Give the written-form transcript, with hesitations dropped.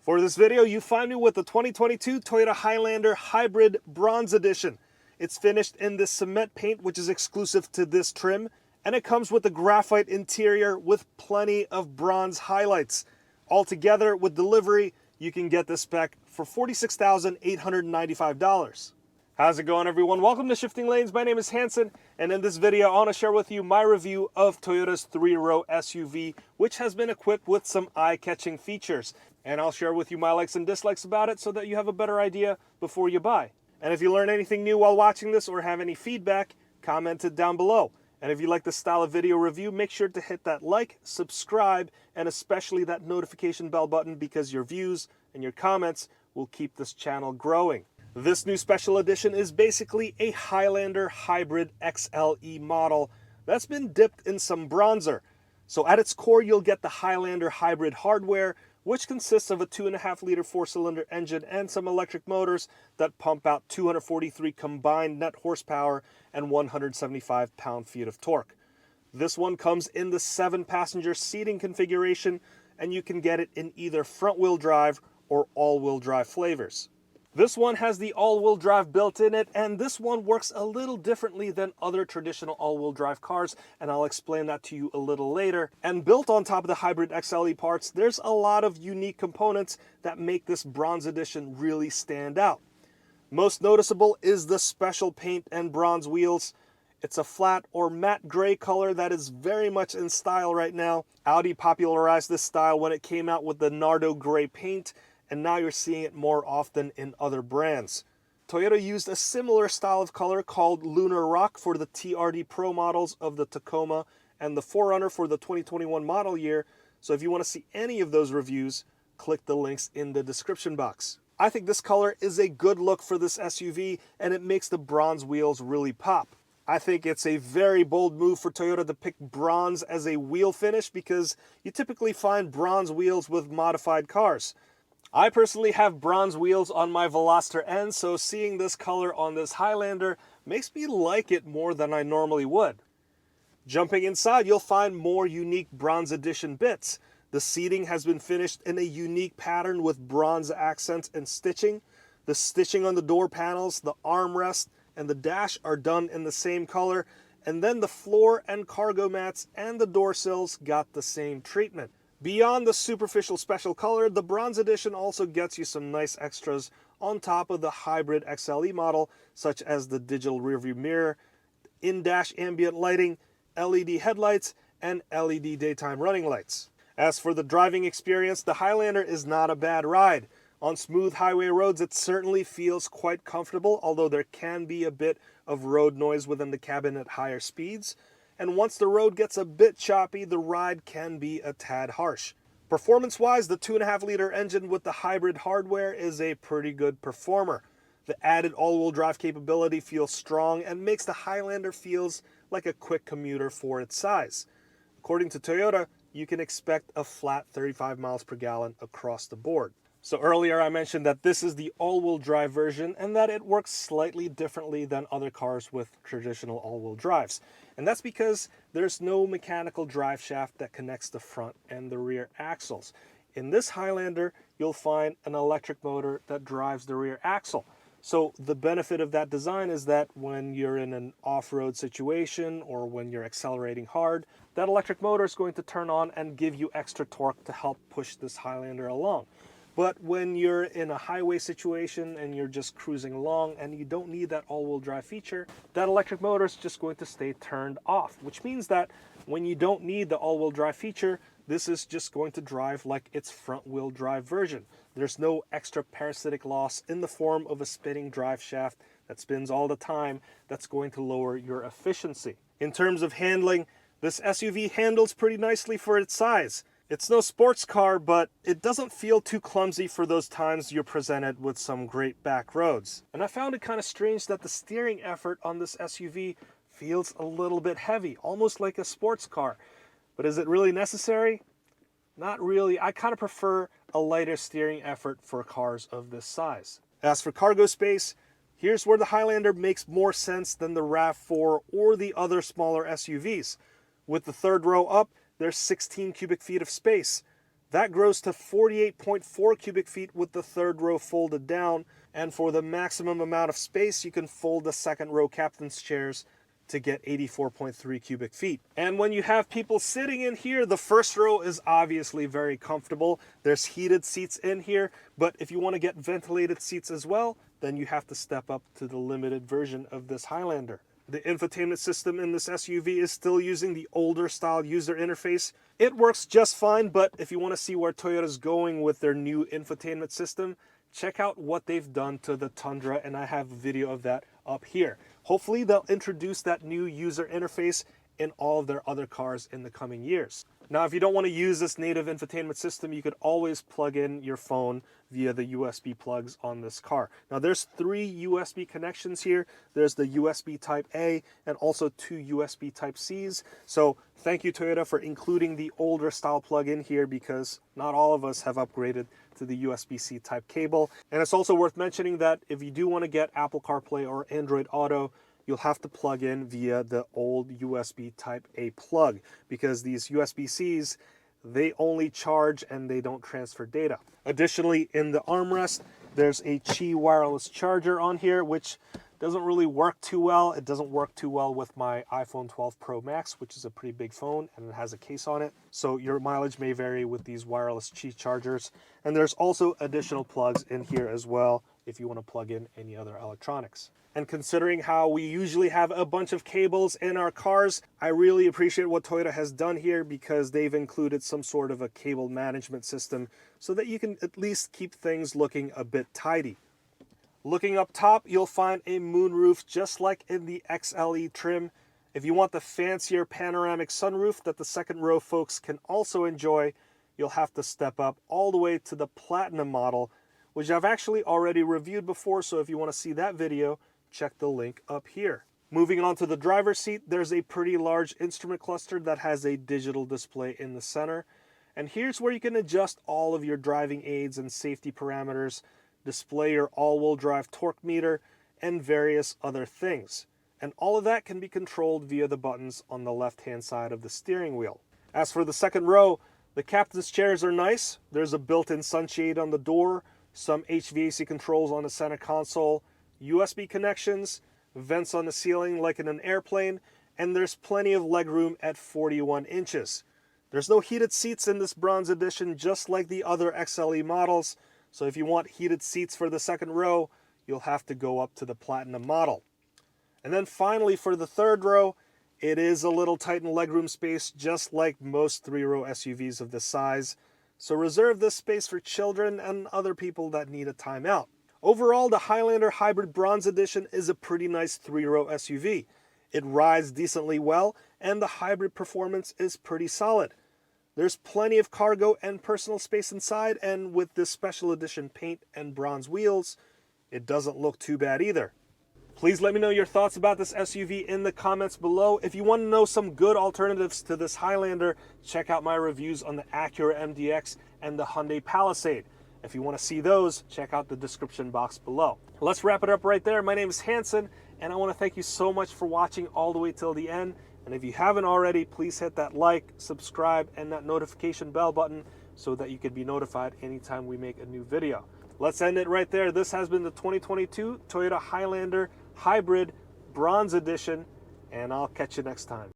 For this video, you find me with the 2022 Toyota Highlander Hybrid Bronze Edition. It's finished in this cement paint, which is exclusive to this trim, and it comes with a graphite interior with plenty of bronze highlights. Altogether, with delivery, you can get this spec for $46,895. How's it going, everyone? Welcome to Shifting Lanes. My name is Hanson, and in this video, I want to share with you my review of Toyota's three-row SUV, which has been equipped with some eye-catching features. And I'll share with you my likes and dislikes about it so that you have a better idea before you buy. And if you learn anything new while watching this or have any feedback, comment it down below. And if you like this style of video review, make sure to hit that like, subscribe, and especially that notification bell button, because your views and your comments will keep this channel growing. This new special edition is basically a Highlander Hybrid XLE model that's been dipped in some bronzer. So at its core, you'll get the Highlander Hybrid hardware, which consists of a 2.5-liter 4-cylinder engine and some electric motors that pump out 243 combined net horsepower and 175 pound-feet of torque. This one comes in the 7-passenger seating configuration, and you can get it in either front-wheel drive or all-wheel drive flavors. This one has the all-wheel drive built in it, and this one works a little differently than other traditional all-wheel drive cars, and I'll explain that to you a little later. And built on top of the Hybrid XLE parts, there's a lot of unique components that make this Bronze Edition really stand out. Most noticeable is the special paint and bronze wheels. It's a flat or matte gray color that is very much in style right now. Audi popularized this style when it came out with the Nardo gray paint, and now you're seeing it more often in other brands. Toyota used a similar style of color called Lunar Rock for the TRD Pro models of the Tacoma and the 4Runner for the 2021 model year, so if you want to see any of those reviews, click the links in the description box. I think this color is a good look for this SUV, and it makes the bronze wheels really pop. I think it's a very bold move for Toyota to pick bronze as a wheel finish, because you typically find bronze wheels with modified cars. I personally have bronze wheels on my Veloster N, so seeing this color on this Highlander makes me like it more than I normally would. Jumping inside, you'll find more unique Bronze Edition bits. The seating has been finished in a unique pattern with bronze accents and stitching. The stitching on the door panels, the armrest, and the dash are done in the same color, and then the floor and cargo mats and the door sills got the same treatment. Beyond the superficial special color, the Bronze Edition also gets you some nice extras on top of the Hybrid XLE model, such as the digital rearview mirror, in-dash ambient lighting, LED headlights, and LED daytime running lights. As for the driving experience, the Highlander is not a bad ride. On smooth highway roads, it certainly feels quite comfortable, although there can be a bit of road noise within the cabin at higher speeds. And once the road gets a bit choppy, the ride can be a tad harsh. Performance-wise, the 2.5-liter engine with the hybrid hardware is a pretty good performer. The added all-wheel drive capability feels strong and makes the Highlander feels like a quick commuter for its size. According to Toyota, you can expect a flat 35 miles per gallon across the board. So earlier I mentioned that this is the all-wheel drive version and that it works slightly differently than other cars with traditional all-wheel drives. And that's because there's no mechanical drive shaft that connects the front and the rear axles. In this Highlander, you'll find an electric motor that drives the rear axle. So the benefit of that design is that when you're in an off-road situation or when you're accelerating hard, that electric motor is going to turn on and give you extra torque to help push this Highlander along. But when you're in a highway situation and you're just cruising along and you don't need that all-wheel drive feature, that electric motor is just going to stay turned off, which means that when you don't need the all-wheel drive feature, this is just going to drive like its front-wheel drive version. There's no extra parasitic loss in the form of a spinning drive shaft that spins all the time that's going to lower your efficiency. In terms of handling, this SUV handles pretty nicely for its size. It's no sports car, but it doesn't feel too clumsy for those times you're presented with some great back roads. And I found it kind of strange that the steering effort on this SUV feels a little bit heavy, almost like a sports car. But is it really necessary? Not really. I kind of prefer a lighter steering effort for cars of this size. As for cargo space, here's where the Highlander makes more sense than the RAV4 or the other smaller SUVs. With the third row up, there's 16 cubic feet of space. That grows to 48.4 cubic feet with the third row folded down, and for the maximum amount of space, you can fold the second row captain's chairs to get 84.3 cubic feet. And when you have people sitting in here, the first row is obviously very comfortable. There's heated seats in here, but if you want to get ventilated seats as well, then you have to step up to the limited version of this Highlander. The infotainment system in this SUV is still using the older style user interface. It works just fine, but if you want to see where Toyota's going with their new infotainment system, check out what they've done to the Tundra, and I have a video of that up here. Hopefully they'll introduce that new user interface in all of their other cars in the coming years. Now, if you don't want to use this native infotainment system, you could always plug in your phone via the USB plugs on this car. Now, there's 3 USB connections here. There's the USB Type A and also 2 USB Type Cs. So thank you, Toyota, for including the older style plug in here, because not all of us have upgraded to the USB-C type cable. And it's also worth mentioning that if you do want to get Apple CarPlay or Android Auto, you'll have to plug in via the old USB Type A plug, because these USB-Cs, they only charge and they don't transfer data. Additionally, in the armrest, there's a Qi wireless charger on here, which doesn't really work too well. It doesn't work too well with my iPhone 12 Pro Max, which is a pretty big phone and it has a case on it. So your mileage may vary with these wireless Qi chargers. And there's also additional plugs in here as well if you want to plug in any other electronics. And considering how we usually have a bunch of cables in our cars, I really appreciate what Toyota has done here, because they've included some sort of a cable management system so that you can at least keep things looking a bit tidy. Looking up top, you'll find a moonroof just like in the XLE trim. If you want the fancier panoramic sunroof that the second row folks can also enjoy, you'll have to step up all the way to the Platinum model, which I've actually already reviewed before, so if you want to see that video, check the link up here. Moving on to the driver's seat, there's a pretty large instrument cluster that has a digital display in the center. And here's where you can adjust all of your driving aids and safety parameters, display your all-wheel drive torque meter, and various other things. And all of that can be controlled via the buttons on the left-hand side of the steering wheel. As for the second row, the captain's chairs are nice. There's a built-in sunshade on the door, some HVAC controls on the center console, USB connections, vents on the ceiling like in an airplane, and there's plenty of legroom at 41 inches. There's no heated seats in this Bronze Edition, just like the other XLE models, so if you want heated seats for the second row, you'll have to go up to the Platinum model. And then finally, for the third row, it is a little tight in legroom space, just like most 3-row SUVs of this size, so reserve this space for children and other people that need a timeout. Overall, the Highlander Hybrid Bronze Edition is a pretty nice 3-row SUV. It rides decently well, and the hybrid performance is pretty solid. There's plenty of cargo and personal space inside, and with this special edition paint and bronze wheels, it doesn't look too bad either. Please let me know your thoughts about this SUV in the comments below. If you want to know some good alternatives to this Highlander, check out my reviews on the Acura MDX and the Hyundai Palisade. If you want to see those, check out the description box below. Let's wrap it up right there. My name is Hanson, and I want to thank you so much for watching all the way till the end. And if you haven't already, please hit that like, subscribe, and that notification bell button so that you can be notified anytime we make a new video. Let's end it right there. This has been the 2022 Toyota Highlander Hybrid Bronze Edition, and I'll catch you next time.